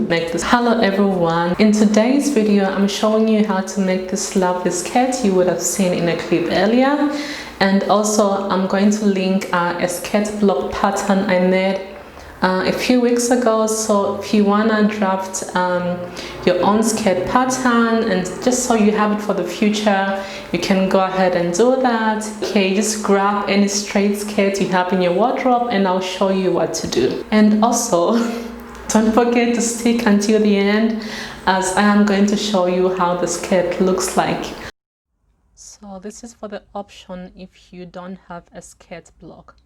make this. Hello everyone, in today's video I'm showing you how to make this lovely skirt you would have seen in a clip earlier, and also I'm going to link a skirt block pattern I made a few weeks ago. So if you wanna draft your own skirt pattern and just so you have it for the future, you can go ahead and do that. Okay, just grab any straight skirt you have in your wardrobe and I'll show you what to do. And also don't forget to stick until the end, as I am going to show you how the skirt looks like. So this is for the option if you don't have a skirt block.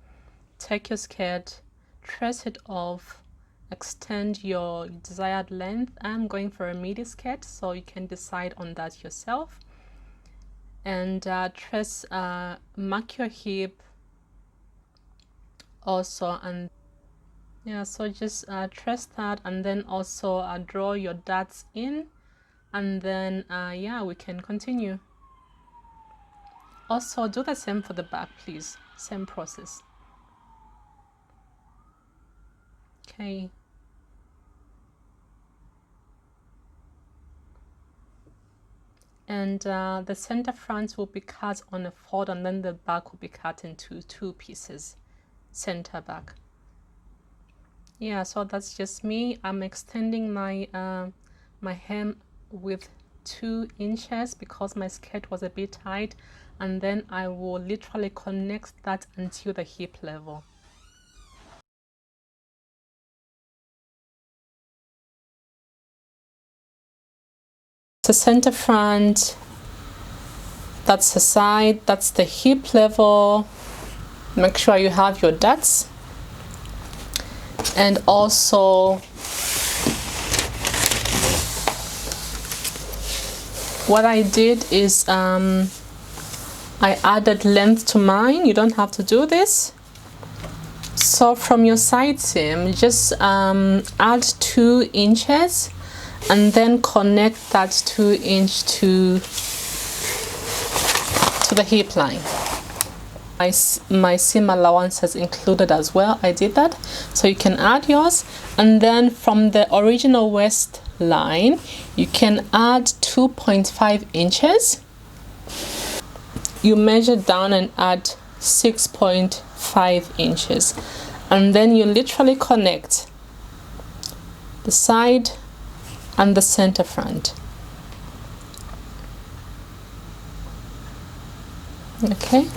Take your skirt, trace it off, extend your desired length. I'm going for a midi skirt, so you can decide on that yourself. And trace, mark your hip also, and yeah, so just trace that, and then also draw your darts in, and then yeah, we can continue. Also do the same for the back, please, same process. Okay, and the center front will be cut on a fold, and then the back will be cut into two pieces, center back. Yeah, so that's just me. I'm extending my my hem with 2 inches because my skirt was a bit tight, and then I will literally connect that until the hip level. The center front, that's the side, that's the hip level. Make sure you have your darts. And also what I did is I added length to mine. You don't have to do this. So from your side seam, just add 2 inches and then connect that 2 inch to the hip line. My seam allowance has included as well. I did that, so you can add yours. And then from the original waist line you can add 2.5 inches. You measure down and add 6.5 inches, and then you literally connect the side and the center front. Okay,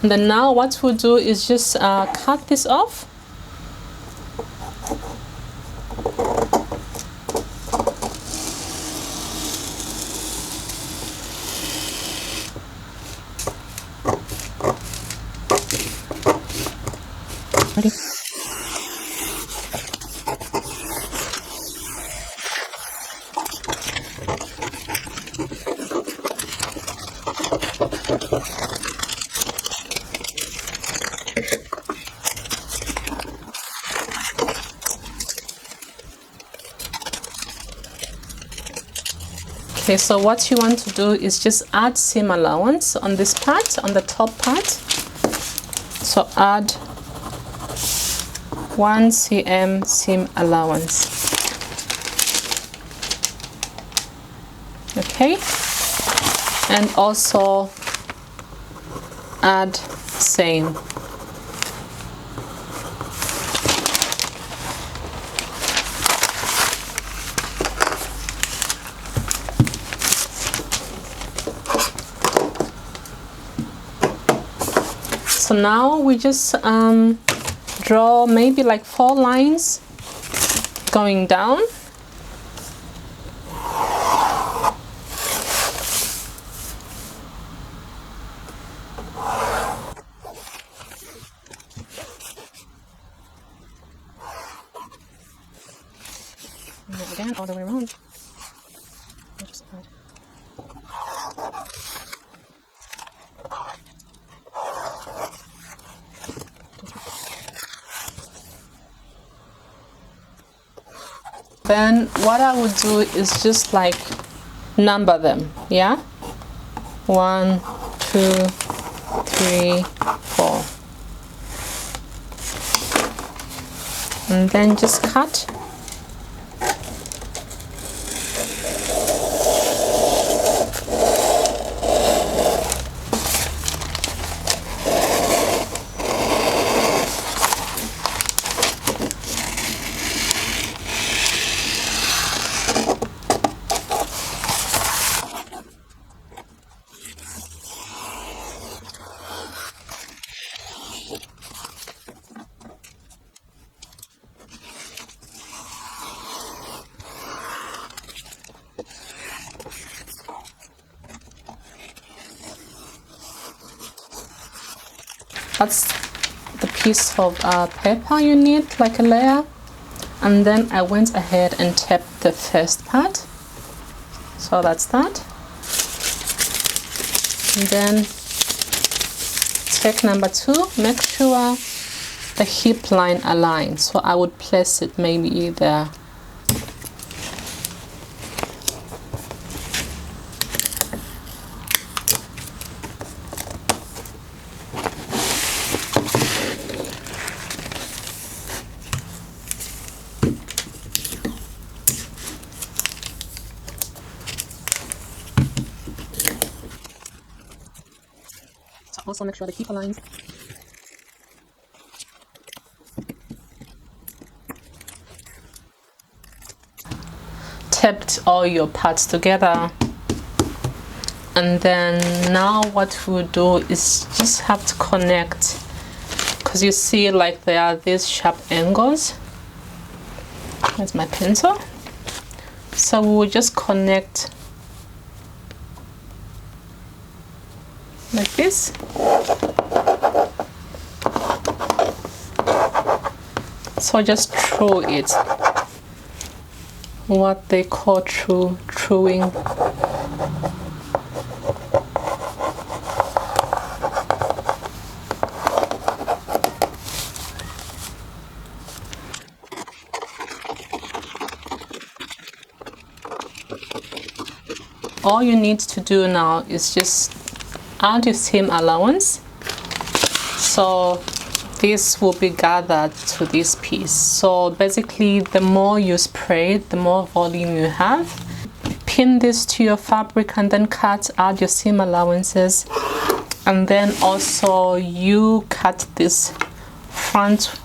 and then now what we'll do is just cut this off. Ready? Okay, so what you want to do is just add seam allowance on this part, on the top part. So add 1 cm seam allowance. Okay, and also add same. So now we just draw maybe like 4 lines going down. And again, all the way around. Just add. Then what I would do is just like number them, yeah? 1, 2, 3, 4. And then just cut That's the piece of paper you need, like a layer. And then I went ahead and tapped the first part. So that's that. And then take number 2, make sure the hip line aligns. So I would place it maybe there. Also make sure the hip aligns. Tapped all your parts together, and then now what we'll do is just have to connect, because you see like there are these sharp angles. There's my pencil. So we will just connect like this. So just throw it, what they call truing. All you need to do now is just add your seam allowance. So this will be gathered to this piece. So basically, the more you spray, the more volume you have. Pin this to your fabric and then cut, add your seam allowances, and then also you cut this front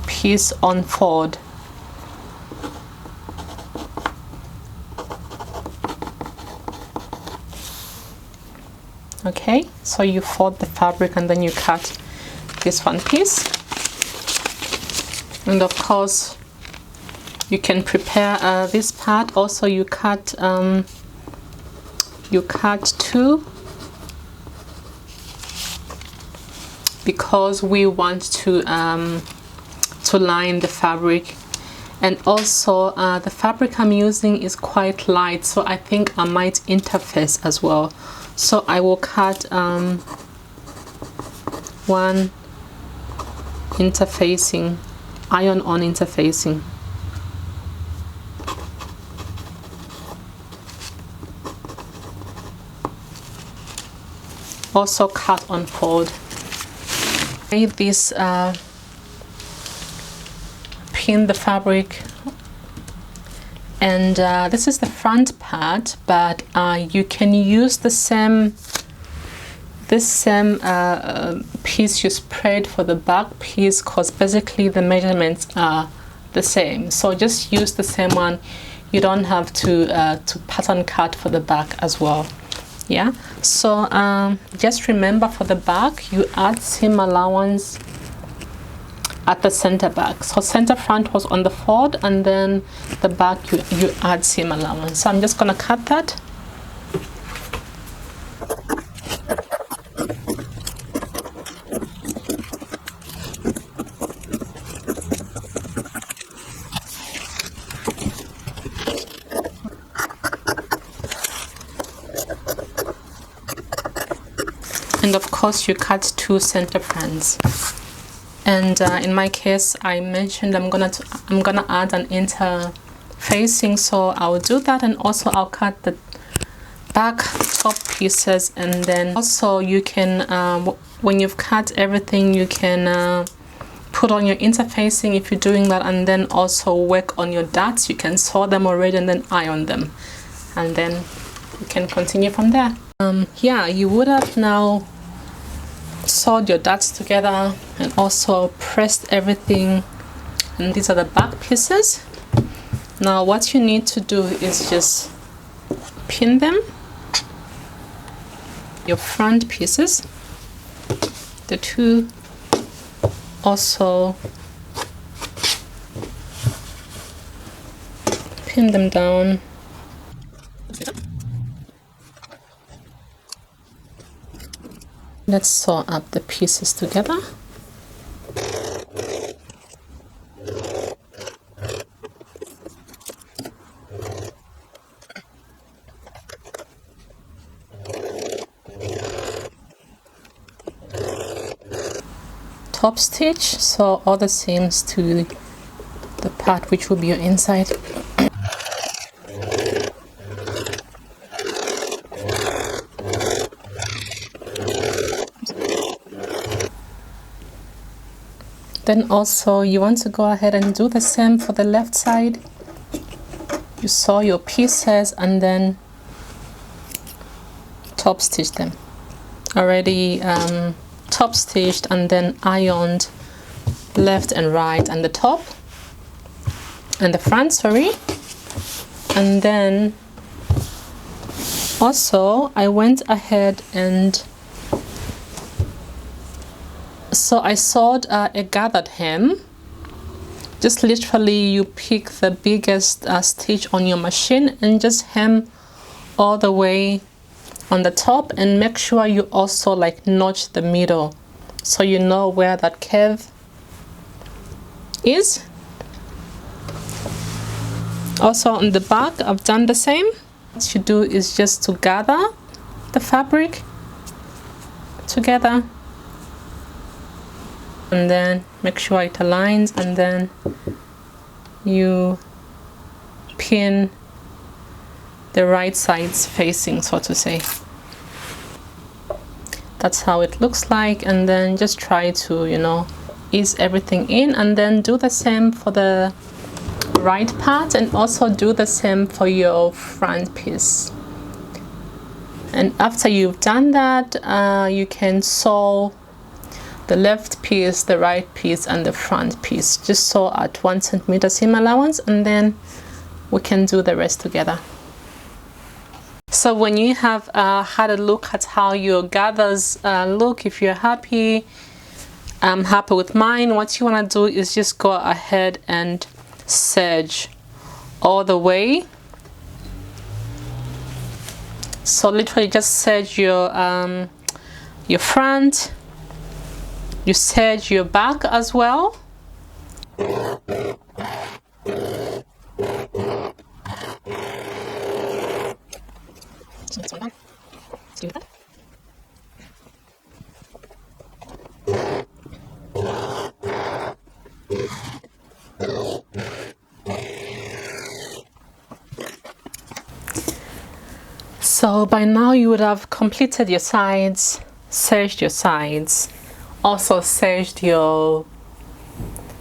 piece on fold. Okay, so you fold the fabric and then you cut this one piece. And of course you can prepare this part. Also you cut 2, because we want to line the fabric. And also the fabric I'm using is quite light, so I think I might interface as well. So I will cut one interfacing, iron-on interfacing. Also cut on fold. Made this pin the fabric, and this is the front part, but you can use the same piece you sprayed for the back piece, because basically the measurements are the same. So just use the same one. You don't have to pattern cut for the back as well. Yeah, so just remember, for the back you add seam allowance at the center back. So center front was on the fold, and then the back you add seam allowance. So I'm just gonna cut that. And of course you cut 2 center fronts. And in my case, I mentioned I'm gonna add an interfacing, so I'll do that. And also I'll cut the back top pieces, and then also you can when you've cut everything, you can put on your interfacing if you're doing that, and then also work on your darts. You can sew them already and then iron them, and then you can continue from there. Yeah, you would have now sewed your darts together and also pressed everything, and these are the back pieces. Now what you need to do is just pin them, your front pieces, the 2 also pin them down. Let's sew up the pieces together. Top stitch, sew all the seams to the part which will be your inside. Then also you want to go ahead and do the same for the left side. You sew your pieces and then top stitch them. Already top stitched and then ironed left and right and the top and the front, sorry. And then also I went ahead and so I sewed a gathered hem. Just literally you pick the biggest stitch on your machine and just hem all the way on the top, and make sure you also like notch the middle so you know where that curve is. Also on the back I've done the same. What you do is just to gather the fabric together and then make sure it aligns, and then you pin the right sides facing, so to say. That's how it looks like, and then just try to, you know, ease everything in, and then do the same for the right part and also do the same for your front piece. And after you've done that, you can sew the left piece, the right piece and the front piece. Just sew at 1 centimeter seam allowance, and then we can do the rest together. So when you have had a look at how your gathers look, if you're happy, I'm happy with mine, what you want to do is just go ahead and serge all the way. So literally just serge your front, you serge your back as well. So by now you would have completed your sides, serged your sides, also serged your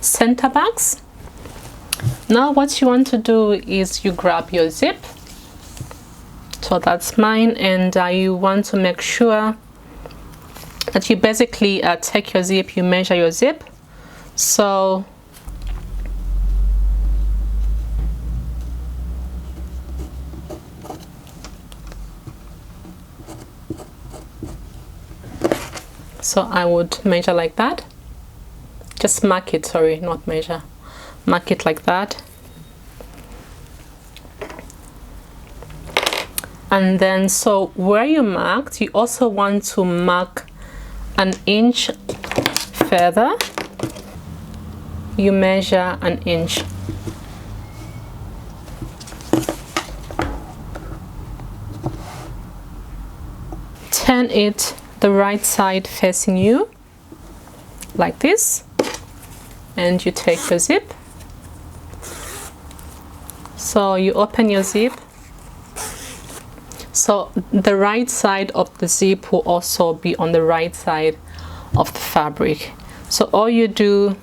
center backs. Now what you want to do is you grab your zip. So that's mine, and you want to make sure that you basically take your zip, you measure your zip. So I would measure like that. Just mark it, sorry, not measure. Mark it like that. And then so where you marked, you also want to mark 1 inch further. You measure 1 inch. Turn it the right side facing you like this, and you take your zip. So you open your zip. So the right side of the zip will also be on the right side of the fabric. So all you do,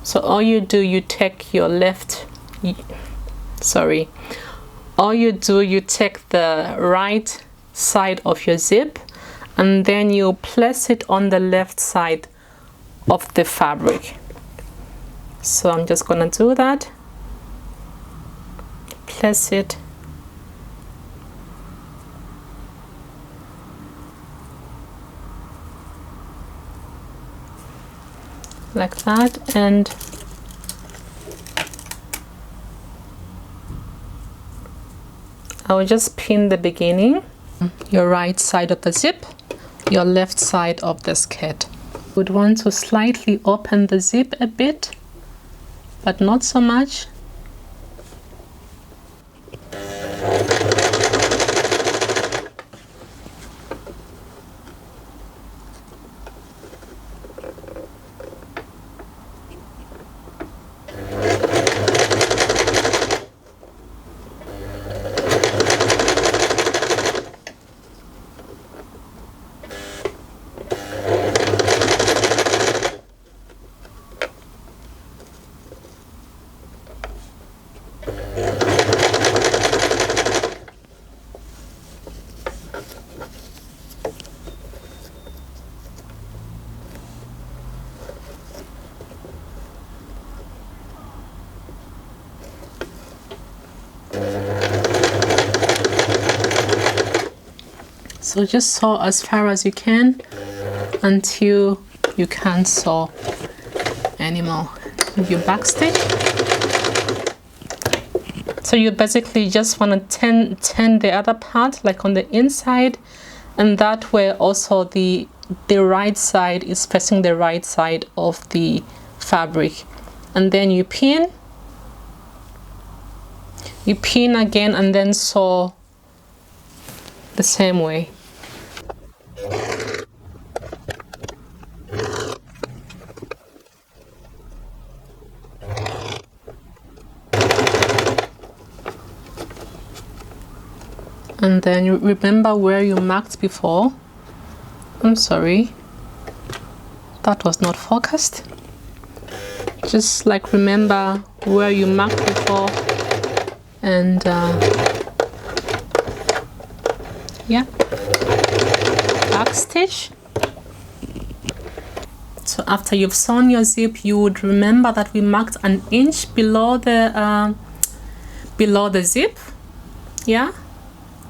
you take your left, sorry, all you do, you take the right side of your zip and then you place it on the left side of the fabric. So I'm just gonna do that. Place it like that, and I will just pin the beginning, your right side of the zip, your left side of the skirt. Would want to slightly open the zip a bit, but not so much. So just sew as far as you can until you can't sew anymore. You backstitch. So you basically just want to turn the other part like on the inside, and that way also the right side is facing the right side of the fabric. And then you pin again, and then sew the same way. And then you remember where you marked before. I'm sorry, that was not focused. Just like remember where you marked before, and yeah, backstitch. So after you've sewn your zip, you would remember that we marked an inch below the zip, yeah,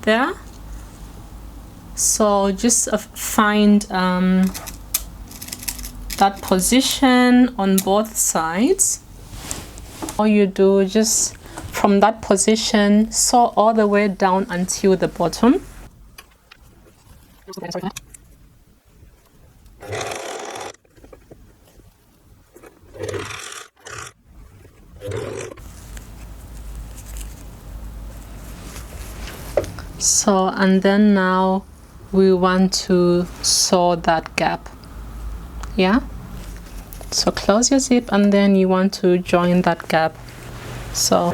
there. So just find that position on both sides. All you do, just from that position, sew all the way down until the bottom. So, and then now we want to sew that gap, yeah. So close your zip, and then you want to join that gap. So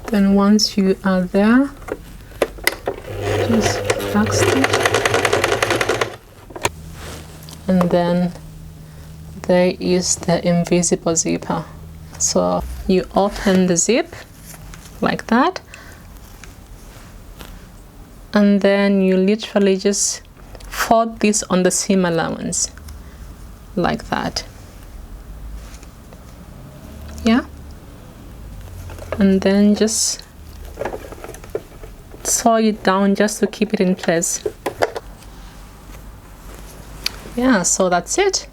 then once you are there, just backstitch, and then there is the invisible zipper. So you open the zip like that, and then you literally just fold this on the seam allowance like that, yeah. And then just sew it down just to keep it in place. Yeah, so that's it.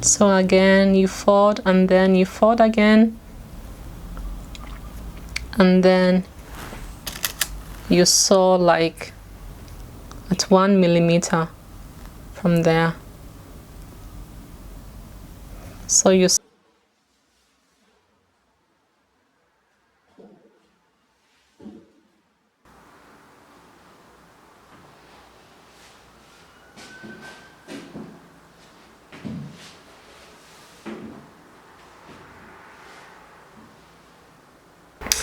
So again you fold, and then you fold again, and then you sew like at 1 millimeter from there. So you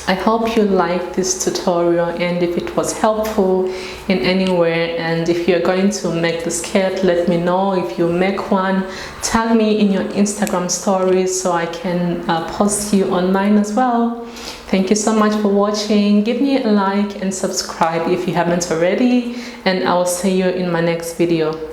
I hope you liked this tutorial, and if it was helpful in any way, and if you're going to make the skirt, let me know. If you make one, tag me in your Instagram stories so I can post you on mine as well. Thank you so much for watching. Give me a like and subscribe if you haven't already, and I will see you in my next video.